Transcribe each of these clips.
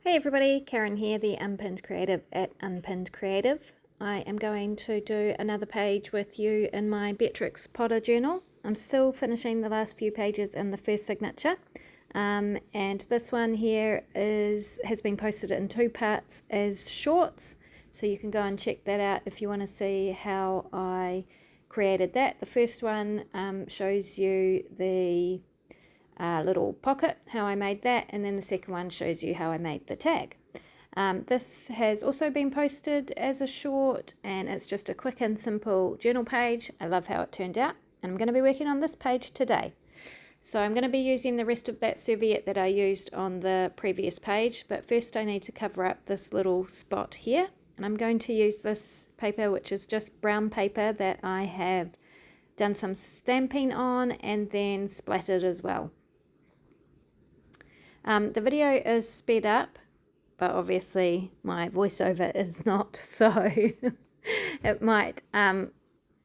Hey everybody, Karen here, the Unpinned Creative at Unpinned Creative. I am going to do another page with you in my Beatrix Potter Journal. I'm still finishing the last few pages in the first signature. And this one here has been posted in two parts as shorts. So you can go and check that out if you want to see how I created that. The first one shows you the little pocket, how I made that, and then the second one shows you how I made the tag. This has also been posted as a short, and it's just a quick and simple journal page. I love how it turned out, and I'm going to be working on this page today. So I'm going to be using the rest of that serviette that I used on the previous page, but first I need to cover up this little spot here, and I'm going to use this paper, which is just brown paper that I have done some stamping on and then splattered as well. The video is sped up, but obviously my voiceover is not, so it might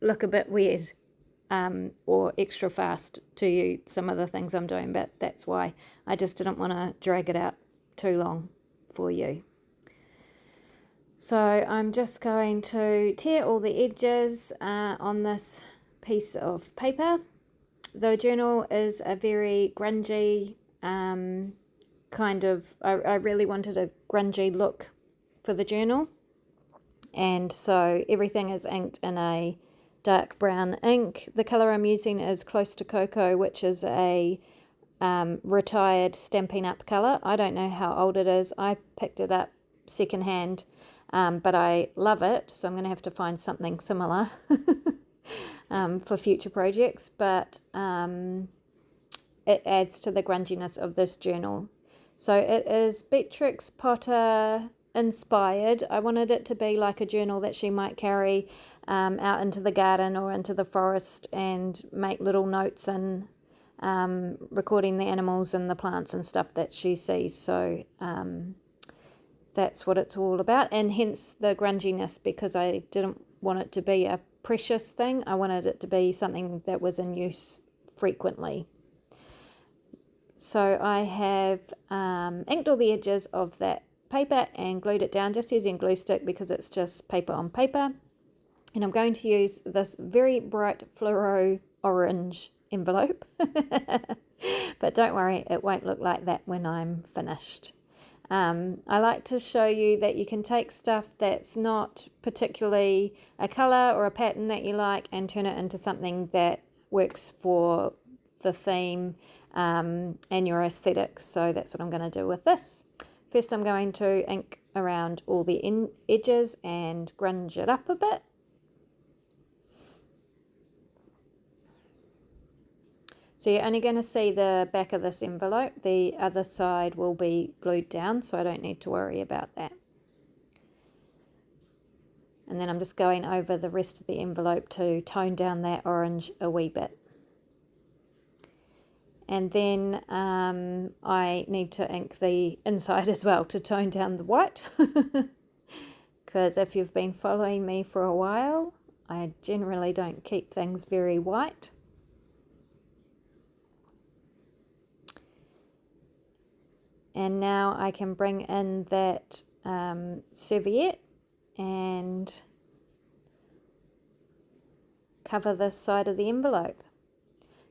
look a bit weird or extra fast to you, some of the things I'm doing, but that's why I just didn't want to drag it out too long for you. So I'm just going to tear all the edges on this piece of paper. The journal is a very grungy kind of, I really wanted a grungy look for the journal, and so everything is inked in a dark brown ink. The colour I'm using is Close to Cocoa, which is a retired Stampin' Up colour. I don't know how old it is. I picked it up secondhand, but I love it, so I'm going to have to find something similar for future projects, but it adds to the grunginess of this journal. So it is Beatrix Potter inspired. I wanted it to be like a journal that she might carry out into the garden or into the forest and make little notes and recording the animals and the plants and stuff that she sees. So that's what it's all about, and hence the grunginess, because I didn't want it to be a precious thing. I wanted it to be something that was in use frequently. So I have inked all the edges of that paper and glued it down just using glue stick because it's just paper on paper. And I'm going to use this very bright fluoro orange envelope. But don't worry, it won't look like that when I'm finished. I like to show you that you can take stuff that's not particularly a colour or a pattern that you like and turn it into something that works for the theme and your aesthetic. So that's what I'm going to do with this. First I'm going to ink around all the edges and grunge it up a bit. So you're only going to see the back of this envelope. The other side will be glued down, so I don't need to worry about that. And then I'm just going over the rest of the envelope to tone down that orange a wee bit. And then I need to ink the inside as well to tone down the white. Because if you've been following me for a while, I generally don't keep things very white. And now I can bring in that serviette and cover this side of the envelope.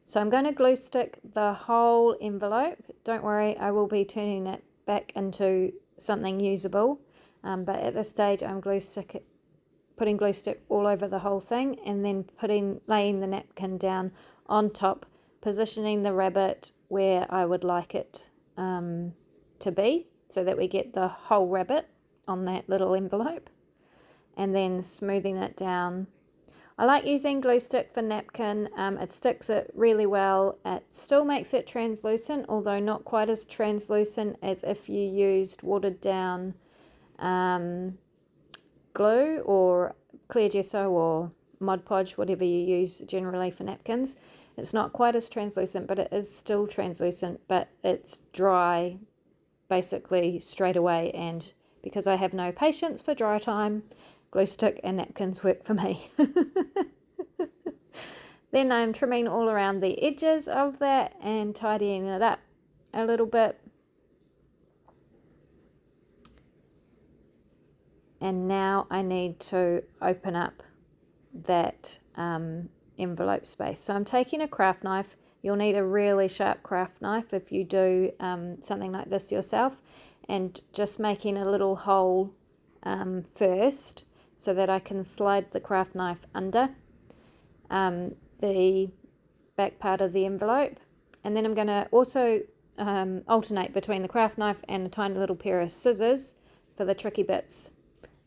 So I'm going to glue stick the whole envelope. Don't worry, I will be turning it back into something usable. But at this stage I'm putting glue stick all over the whole thing, and then laying the napkin down on top, positioning the rabbit where I would like it to be, so that we get the whole rabbit on that little envelope, and then smoothing it down. I like using glue stick for napkin. It sticks it really well. It still makes it translucent, although not quite as translucent as if you used watered down glue or clear gesso or Mod Podge, whatever you use generally for napkins. It's not quite as translucent, but it is still translucent, but it's dry basically straight away, and because I have no patience for dry time, glue stick and napkins work for me. Then I'm trimming all around the edges of that and tidying it up a little bit. And now I need to open up that envelope space. So I'm taking a craft knife. You'll need a really sharp craft knife if you do something like this yourself, and just making a little hole first so that I can slide the craft knife under the back part of the envelope. And then I'm going to also alternate between the craft knife and a tiny little pair of scissors for the tricky bits.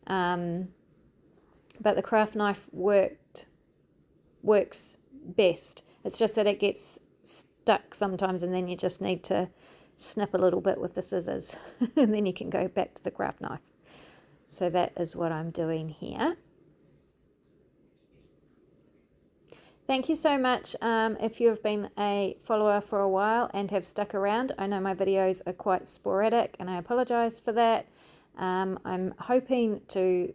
But the craft knife works best. It's just that it gets stuck sometimes, and then you just need to snip a little bit with the scissors and then you can go back to the craft knife. So that is what I'm doing here. Thank you so much if you have been a follower for a while and have stuck around. I know my videos are quite sporadic and I apologize for that. I'm hoping to,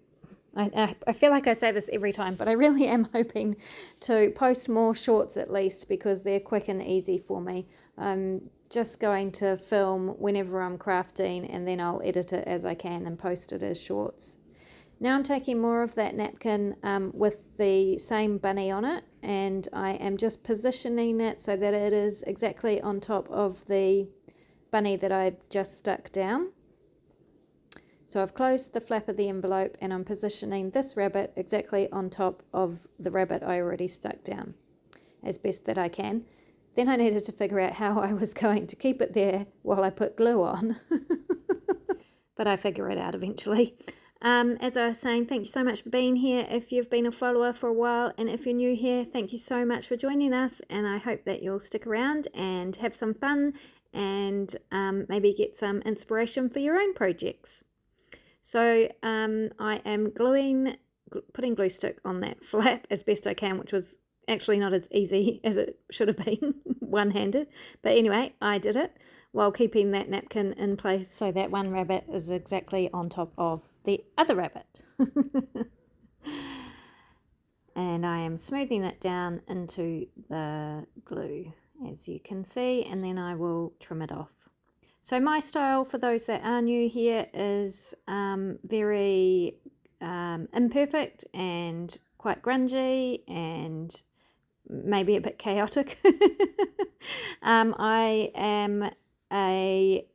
I feel like I say this every time, but I really am hoping to post more shorts at least, because they're quick and easy for me. I'm just going to film whenever I'm crafting, and then I'll edit it as I can and post it as shorts. Now I'm taking more of that napkin with the same bunny on it, and I am just positioning it so that it is exactly on top of the bunny that I've just stuck down. So I've closed the flap of the envelope and I'm positioning this rabbit exactly on top of the rabbit I already stuck down as best that I can. Then I needed to figure out how I was going to keep it there while I put glue on. But I figure it out eventually. As I was saying, thank you so much for being here if you've been a follower for a while, and if you're new here, thank you so much for joining us, and I hope that you'll stick around and have some fun and maybe get some inspiration for your own projects. So I am putting glue stick on that flap as best I can, which was actually not as easy as it should have been one-handed, but anyway, I did it while keeping that napkin in place so that one rabbit is exactly on top of the other rabbit. And I am smoothing it down into the glue, as you can see, and then I will trim it off. So my style, for those that are new here, is very imperfect and quite grungy and maybe a bit chaotic. I am a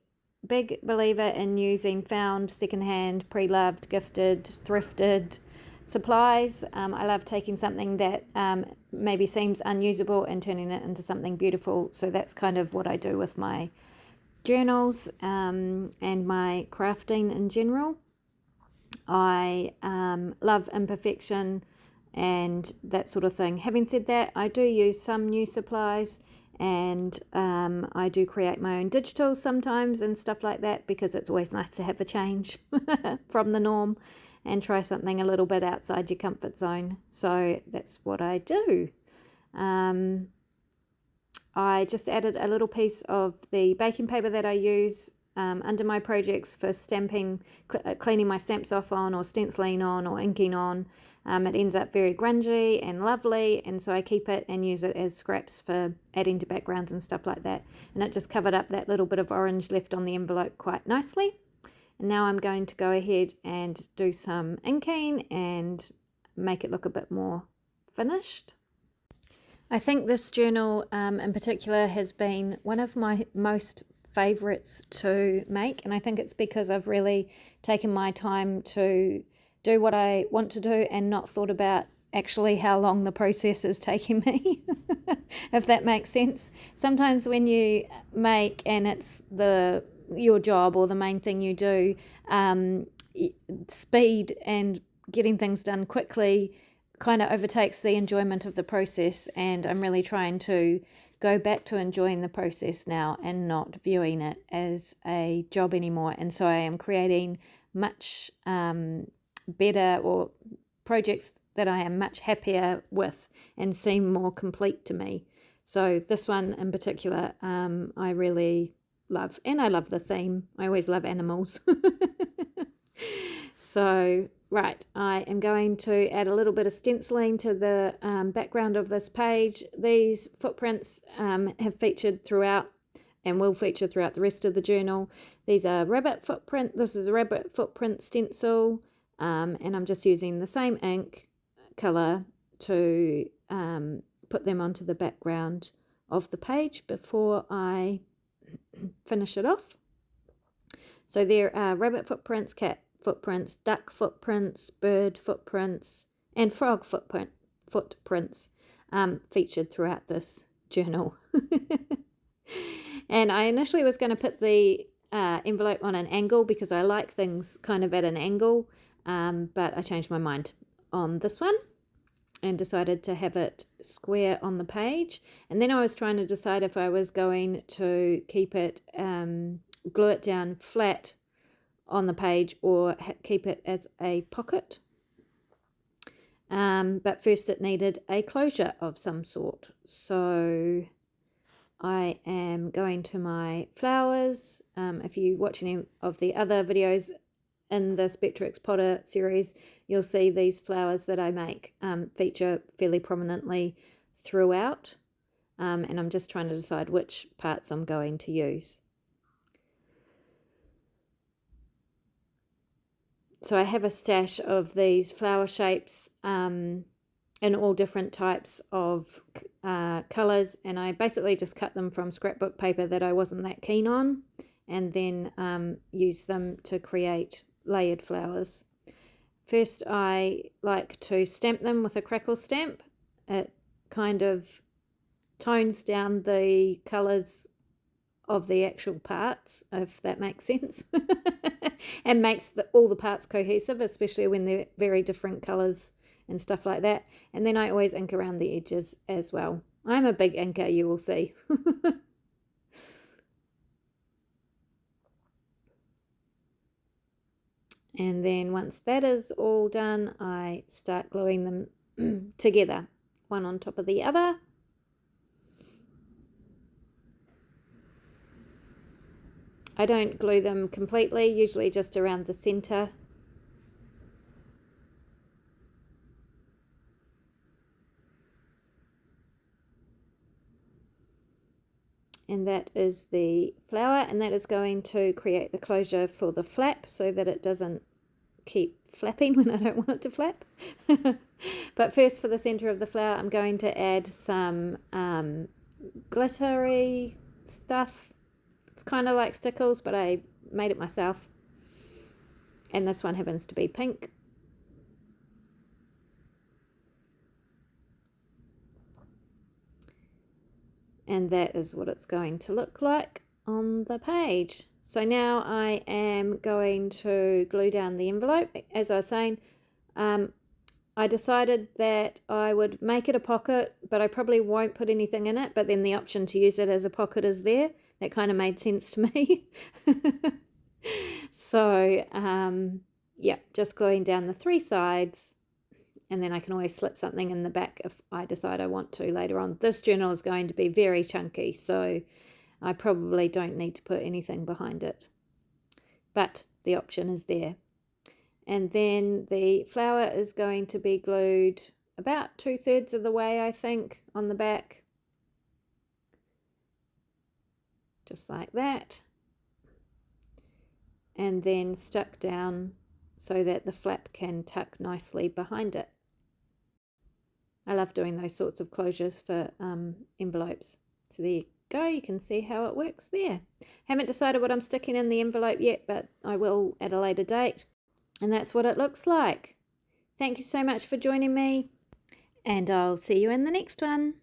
big believer in using found, secondhand, pre-loved, gifted, thrifted supplies. I love taking something that maybe seems unusable and turning it into something beautiful. So that's kind of what I do with my journals and my crafting in general. I love imperfection and that sort of thing. Having said that, I do use some new supplies, and I do create my own digital sometimes and stuff like that, because it's always nice to have a change from the norm and try something a little bit outside your comfort zone. So that's what I do. I just added a little piece of the baking paper that I use under my projects for stamping, cleaning my stamps off on, or stenciling on, or inking on. It ends up very grungy and lovely, and so I keep it and use it as scraps for adding to backgrounds and stuff like that. And it just covered up that little bit of orange left on the envelope quite nicely. And now I'm going to go ahead and do some inking and make it look a bit more finished. I think this journal in particular has been one of my most favourites to make, and I think it's because I've really taken my time to do what I want to do and not thought about actually how long the process is taking me, if that makes sense. Sometimes when you make and it's your job or the main thing you do, speed and getting things done quickly kind of overtakes the enjoyment of the process, and I'm really trying to go back to enjoying the process now and not viewing it as a job anymore. And so I am creating much better, or projects that I am much happier with and seem more complete to me. So this one in particular I really love, and I love the theme. I always love animals. So right, I am going to add a little bit of stenciling to the background of this page. These footprints have featured throughout and will feature throughout the rest of the journal. These are rabbit footprint. This is a rabbit footprint stencil. and I'm just using the same ink colour to put them onto the background of the page before I finish it off. So there are rabbit footprints, cat footprints, duck footprints, bird footprints, and frog footprints featured throughout this journal. And I initially was going to put the envelope on an angle because I like things kind of at an angle, but I changed my mind on this one and decided to have it square on the page. And then I was trying to decide if I was going to keep it, glue it down flat on the page or keep it as a pocket. But first it needed a closure of some sort. So I am going to my flowers. If you watch any of the other videos in this Beatrix Potter series, you'll see these flowers that I make feature fairly prominently throughout. And I'm just trying to decide which parts I'm going to use. So I have a stash of these flower shapes in all different types of colours, and I basically just cut them from scrapbook paper that I wasn't that keen on, and then use them to create layered flowers. First I like to stamp them with a crackle stamp. It kind of tones down the colours of the actual parts, if that makes sense, and makes all the parts cohesive, especially when they're very different colours and stuff like that. And then I always ink around the edges as well. I'm a big inker, you will see. And then once that is all done, I start gluing them together, one on top of the other. I don't glue them completely, usually just around the center. And that is the flower, and that is going to create the closure for the flap so that it doesn't keep flapping when I don't want it to flap. But first, for the center of the flower, I'm going to add some glittery stuff. It's kind of like stickles, but I made it myself. And this one happens to be pink. And that is what it's going to look like on the page. So now I am going to glue down the envelope. As I was saying, I decided that I would make it a pocket, but I probably won't put anything in it, but then the option to use it as a pocket is there. That kind of made sense to me. So, yeah, just gluing down the 3 sides, and then I can always slip something in the back if I decide I want to later on. This journal is going to be very chunky, so I probably don't need to put anything behind it. But the option is there. And then the flower is going to be glued about 2/3 of the way, I think, on the back. Just like that. And then stuck down so that the flap can tuck nicely behind it. I love doing those sorts of closures for envelopes. So there you go, you can see how it works there. Haven't decided what I'm sticking in the envelope yet, but I will at a later date. And that's what it looks like. Thank you so much for joining me, and I'll see you in the next one.